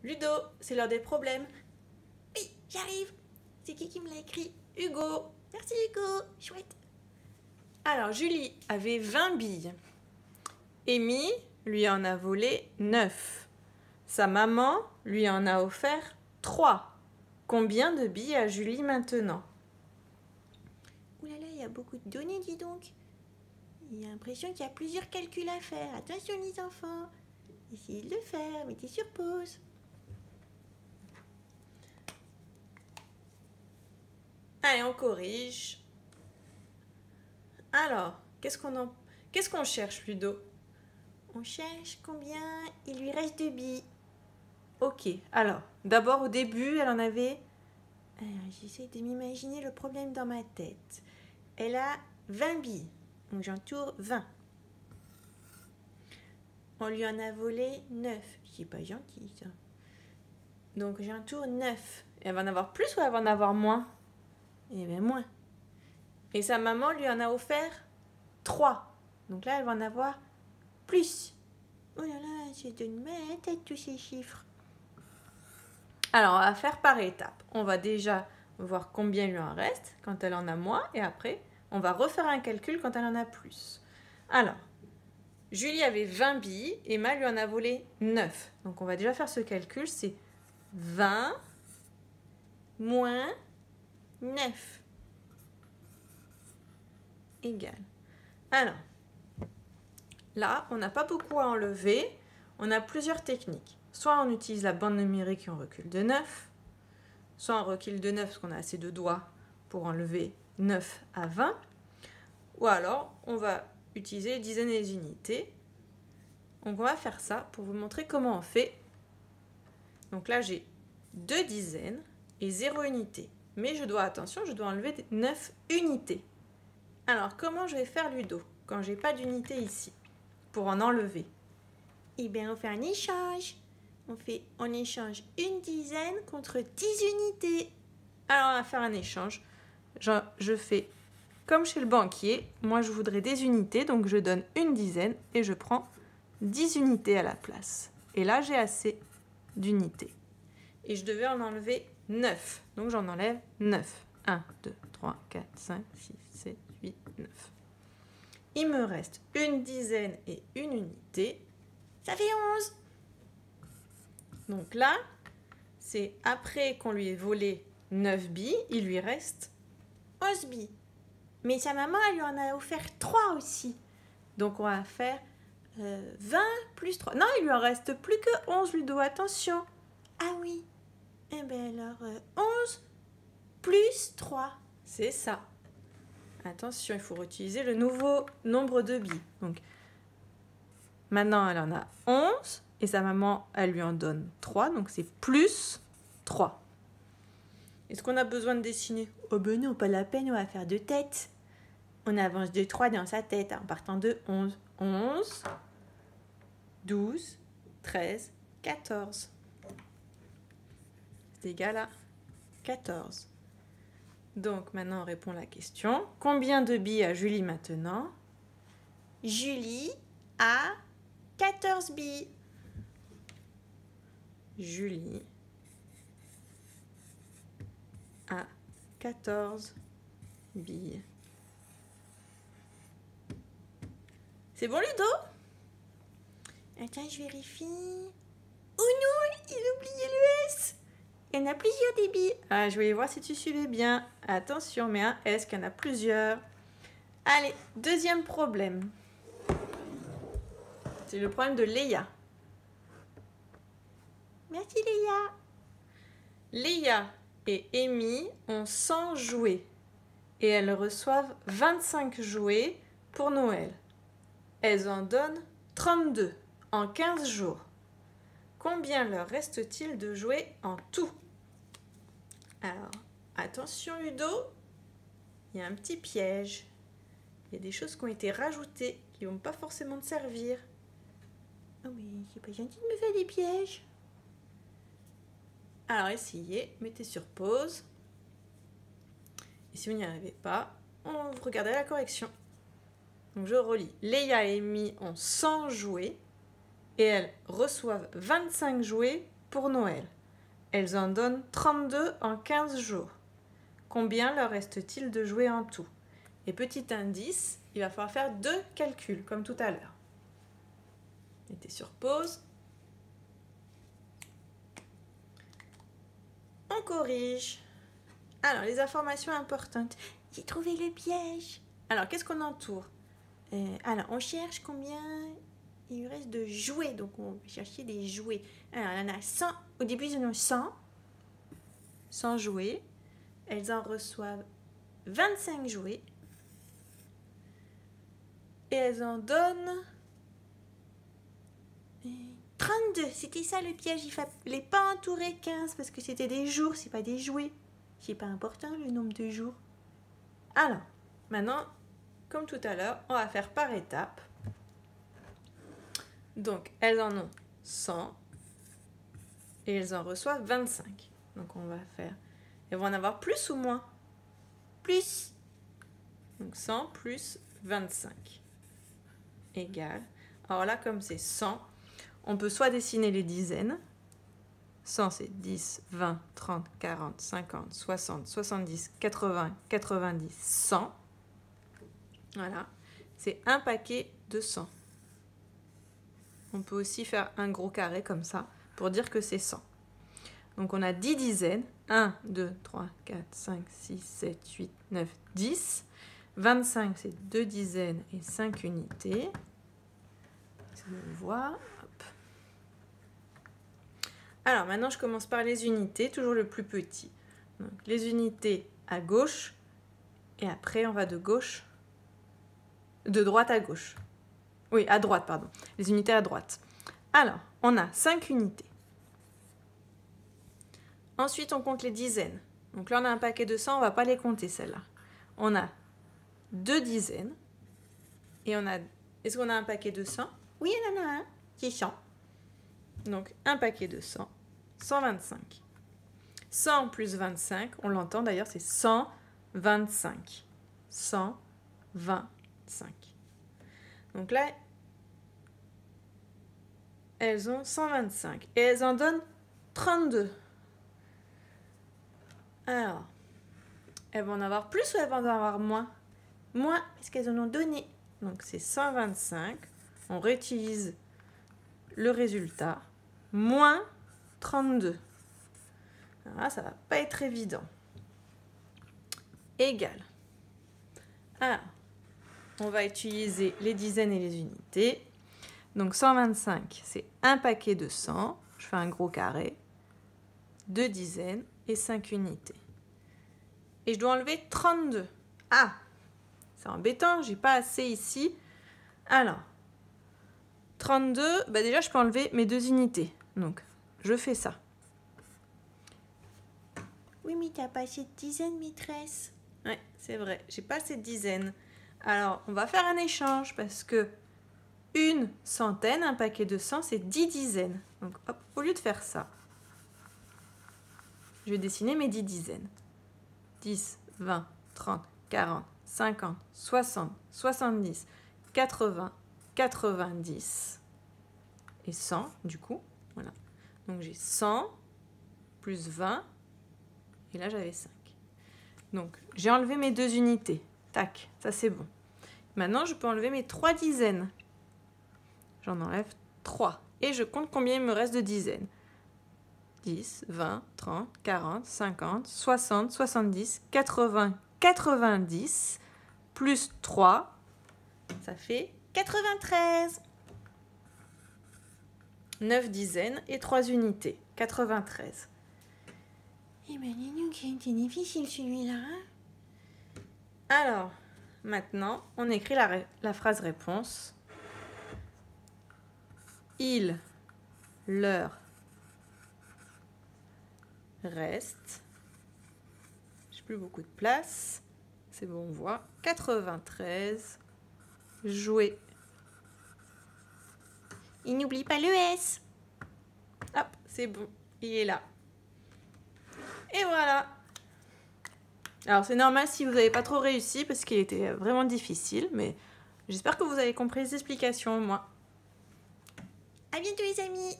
Ludo, c'est l'heure des problèmes. Oui, j'arrive. C'est qui me l'a écrit? Hugo. Merci Hugo, chouette. Alors, Julie avait 20 billes. Amy lui en a volé 9. Sa maman lui en a offert 3. Combien de billes a Julie maintenant? Ouh là là, il y a beaucoup de données, dis donc. J'ai l'impression qu'il y a plusieurs calculs à faire. Attention les enfants. Essayez de le faire, mettez sur pause. Allez, on corrige. Alors, qu'est-ce qu'on cherche, Ludo? On cherche combien il lui reste de billes. Ok, alors, d'abord au début, elle en avait... Alors, j'essaie de m'imaginer le problème dans ma tête. Elle a 20 billes, donc j'entoure 20. On lui en a volé 9. C'est pas gentil, ça. Donc j'entoure 9. Elle va en avoir plus ou elle va en avoir moins? Eh bien, moins. Et sa maman lui en a offert 3. Donc là, elle va en avoir plus. Oh là là, ça donne mal à la tête tous ces chiffres. Alors, on va faire par étapes. On va déjà voir combien il lui en reste quand elle en a moins. Et après, on va refaire un calcul quand elle en a plus. Alors, Julie avait 20 billes. Emma lui en a volé 9. Donc, on va déjà faire ce calcul. C'est 20 moins 9 égale. Alors, là, on n'a pas beaucoup à enlever. On a plusieurs techniques. Soit on utilise la bande numérique et on recule de 9. Soit on recule de 9 parce qu'on a assez de doigts pour enlever 9 à 20. Ou alors, on va utiliser les dizaines et les unités. Donc, on va faire ça pour vous montrer comment on fait. Donc là, j'ai 2 dizaines et 0 unité. Mais je dois, attention, je dois enlever 9 unités. Alors, comment je vais faire, Ludo, quand je n'ai pas d'unité ici, pour en enlever? Eh bien, on fait un échange. On échange une dizaine contre 10 unités. Alors, on va faire un échange. Je fais comme chez le banquier. Moi, je voudrais des unités, donc je donne une dizaine et je prends 10 unités à la place. Et là, j'ai assez d'unités. Et je devais en enlever 9. Donc, j'en enlève 9. 1, 2, 3, 4, 5, 6, 7, 8, 9. Il me reste une dizaine et une unité. Ça fait 11. Donc là, c'est après qu'on lui ait volé 9 billes, il lui reste 11 billes. Mais sa maman, elle lui en a offert 3 aussi. Donc on va faire 20 plus 3. Non, il lui en reste plus que 11, Ludo, attention. Ah oui. Eh bien alors, 11 plus 3. C'est ça. Attention, il faut réutiliser le nouveau nombre de billes. Donc maintenant, elle en a 11 et sa maman, elle lui en donne 3. Donc c'est plus 3. Est-ce qu'on a besoin de dessiner? Oh ben non, pas la peine, on va faire 2 têtes. On avance de 3 dans sa tête en partant de 11. 11, 12, 13, 14. C'est égal à 14. Donc maintenant on répond à la question. Combien de billes a Julie maintenant? Julie a 14 billes. Julie a 14 billes. C'est bon, Ludo? Attends, je vérifie. Oh non, il a oublié le S. Il y en a plusieurs des billes. Ah, je voulais voir si tu suivais bien. Attention, mais un S, qu'il y en a plusieurs. Allez, deuxième problème. C'est le problème de Léa. Merci Léa. Léa et Amy ont 100 jouets et elles reçoivent 25 jouets pour Noël. Elles en donnent 32 en 15 jours. Combien leur reste-t-il de jouets en tout? Alors, attention Ludo, il y a un petit piège. Il y a des choses qui ont été rajoutées qui ne vont pas forcément te servir. Oh mais c'est pas gentil de me faire des pièges. Alors essayez, mettez sur pause. Et si vous n'y arrivez pas, on regardez la correction. Donc je relis. Léa et Amy ont 100 jouets et elles reçoivent 25 jouets pour Noël. Elles en donnent 32 en 15 jours. Combien leur reste-t-il de jouets en tout? Et petit indice, il va falloir faire 2 calculs, comme tout à l'heure. Mettez sur pause. On corrige. Alors, les informations importantes. J'ai trouvé le piège. Alors, qu'est-ce qu'on entoure? Alors, on cherche combien il lui reste de jouets. Donc, on va chercher des jouets. Alors, il y en a 100. Au début, ils en ont 100. 100 jouets. Elles en reçoivent 25 jouets. Et elles en donnent 32. C'était ça le piège. Il fallait pas entourer 15 parce que c'était des jours, c'est pas des jouets. C'est pas important le nombre de jours. Alors, maintenant, comme tout à l'heure, on va faire par étapes. Donc, elles en ont 100 et elles en reçoivent 25. Donc, on va faire... Elles vont en avoir plus ou moins? Plus. Donc, 100 plus 25 égale... Alors là, comme c'est 100, on peut soit dessiner les dizaines. 100, c'est 10, 20, 30, 40, 50, 60, 70, 80, 90, 100. Voilà, c'est un paquet de 100. On peut aussi faire un gros carré comme ça pour dire que c'est 100. Donc on a 10 dizaines. 1, 2, 3, 4, 5, 6, 7, 8, 9, 10. 25, c'est 2 dizaines et 5 unités. Si on voit. Hop. Alors maintenant, je commence par les unités, toujours le plus petit. Donc, les unités à gauche, et après on va de droite à gauche. Oui, à droite, pardon. Les unités à droite. Alors, on a 5 unités. Ensuite, on compte les dizaines. Donc là, on a un paquet de 100, on ne va pas les compter, celles-là. On a 2 dizaines. Et on a... Est-ce qu'on a un paquet de 100? Oui, il y en a un qui est 100. Donc, un paquet de 100, 125. 100 plus 25, on l'entend d'ailleurs, c'est 125. 125. Donc là, elles ont 125. Et elles en donnent 32. Alors, elles vont en avoir plus ou elles vont en avoir moins? Moins, parce qu'elles en ont donné. Donc c'est 125. On réutilise le résultat. Moins 32. Alors là, ça ne va pas être évident. Égal. Alors, on va utiliser les dizaines et les unités. Donc 125, c'est un paquet de 100. Je fais un gros carré. 2 dizaines et 5 unités. Et je dois enlever 32. Ah, c'est embêtant, j'ai pas assez ici. Alors, 32, bah déjà je peux enlever mes 2 unités. Donc, je fais ça. Oui, mais t'as pas assez de dizaines, maîtresse. Oui, c'est vrai, j'ai pas assez de dizaines. Alors, on va faire un échange parce que une centaine, un paquet de 100, c'est 10 dizaines. Donc, hop, au lieu de faire ça, je vais dessiner mes 10 dizaines. 10, 20, 30, 40, 50, 60, 70, 80, 90 et 100 du coup. Voilà. Donc j'ai 100 plus 20 et là j'avais 5. Donc j'ai enlevé mes 2 unités. Tac, ça c'est bon. Maintenant je peux enlever mes 3 dizaines. J'en enlève 3 et je compte combien il me reste de dizaines. 10, 20, 30, 40, 50, 60, 70, 80, 90, plus 3, ça fait 93. 9 dizaines et 3 unités, 93. Eh ben, dis donc, c'est difficile celui-là. Hein? Alors, maintenant, on écrit la phrase réponse. Il leur reste, j'ai plus beaucoup de place, c'est bon, on voit, 93 jouets. Il n'oublie pas le S. Hop, c'est bon, il est là. Et voilà. Alors c'est normal si vous n'avez pas trop réussi parce qu'il était vraiment difficile, mais j'espère que vous avez compris les explications au moins. À bientôt les amis.